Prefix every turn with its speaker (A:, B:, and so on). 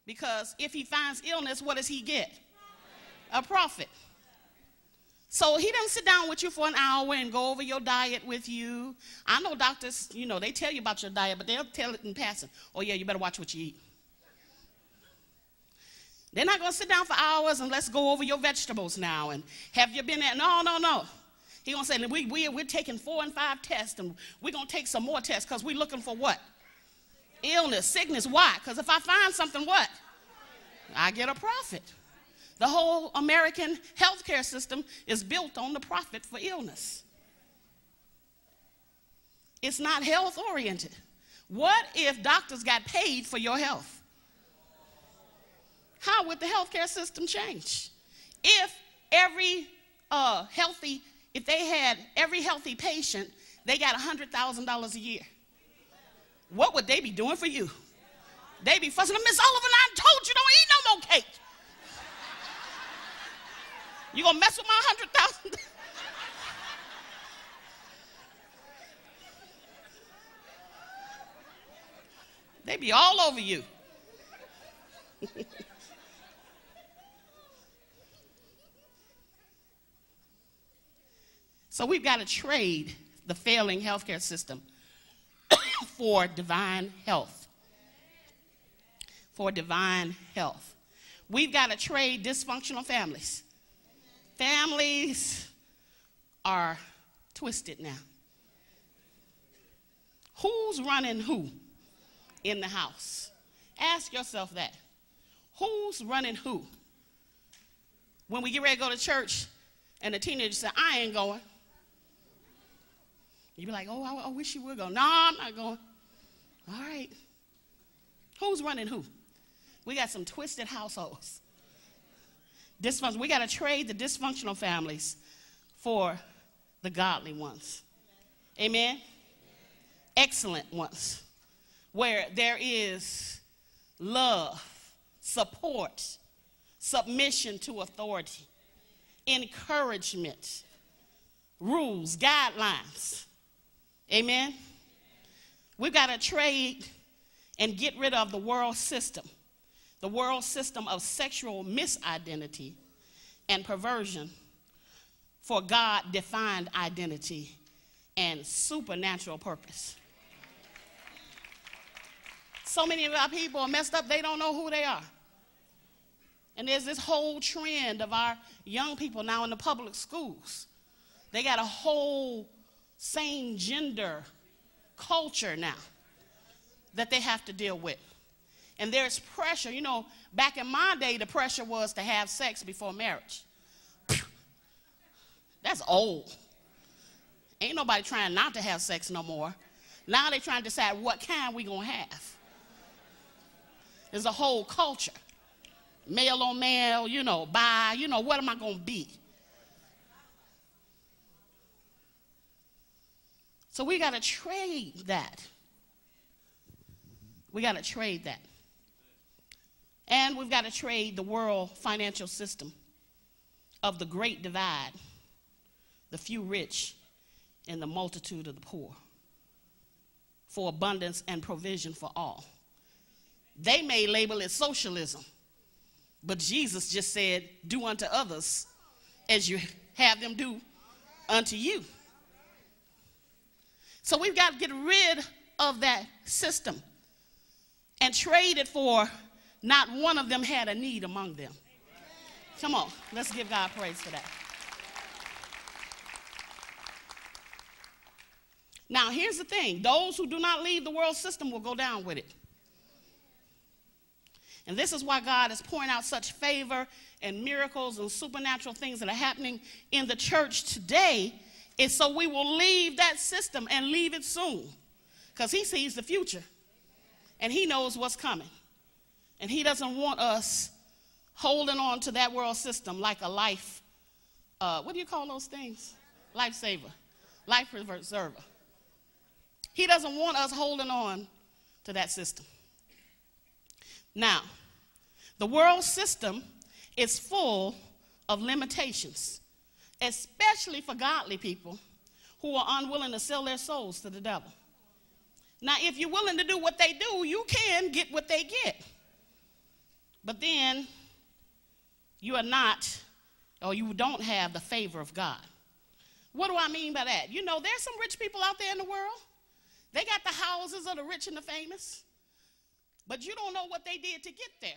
A: Because if he finds illness, what does he get? A profit. So he doesn't sit down with you for an hour and go over your diet with you. I know doctors, you know, they tell you about your diet, but they'll tell it in passing. Oh, yeah, you better watch what you eat. They're not going to sit down for hours and let's go over your vegetables now. And have you been there? No, no, no. He's going to say, we're taking 4 and 5 tests, and we're going to take some more tests because we're looking for what? Illness, sickness. Why? Because if I find something, what? I get a profit. The whole American healthcare system is built on the profit for illness. It's not health oriented. What if doctors got paid for your health? How would the healthcare system change? If every every healthy patient, they got $100,000 a year, what would they be doing for you? They be fussing, Miss Oliver, I told you don't eat no more cake. You gonna mess with my 100,000? They be all over you. So we've got to trade the failing healthcare system for divine health. For divine health. We've got to trade dysfunctional families. Families are twisted now. Who's running who in the house? Ask yourself that. Who's running who? When we get ready to go to church and the teenager say, I ain't going. You be like, oh, I wish you would go. No, I'm not going. All right. Who's running who? We got some twisted households. Dysfunction. We got to trade the dysfunctional families for the godly ones. Amen? Excellent ones. Where there is love, support, submission to authority, encouragement, rules, guidelines. Amen? We've got to trade and get rid of the world system of sexual misidentity and perversion for God-defined identity and supernatural purpose. So many of our people are messed up, they don't know who they are. And there's this whole trend of our young people now in the public schools. They got a whole same gender culture now that they have to deal with. And there's pressure. You know, back in my day, the pressure was to have sex before marriage. That's old. Ain't nobody trying not to have sex no more. Now they're trying to decide what kind we gonna have. There's a whole culture. Male on male, you know, bi, you know, what am I gonna be? So we got to trade that. We got to trade that. And we've got to trade the world financial system of the great divide, the few rich and the multitude of the poor, for abundance and provision for all. They may label it socialism, but Jesus just said, do unto others as you have them do unto you. So we've got to get rid of that system and trade it for not one of them had a need among them. Come on, let's give God praise for that. Now, here's the thing. Those who do not leave the world system will go down with it. And this is why God is pouring out such favor and miracles and supernatural things that are happening in the church today, is so we will leave that system and leave it soon. Because he sees the future. And he knows what's coming. And he doesn't want us holding on to that world system like a life, what do you call those things? Lifesaver, life preserver. He doesn't want us holding on to that system. Now, the world system is full of limitations, especially for godly people who are unwilling to sell their souls to the devil. Now, if you're willing to do what they do, you can get what they get. but then you are not, or you don't have the favor of God. What do I mean by that? You know, there's some rich people out there in the world. They got the houses of the rich and the famous, but you don't know what they did to get there.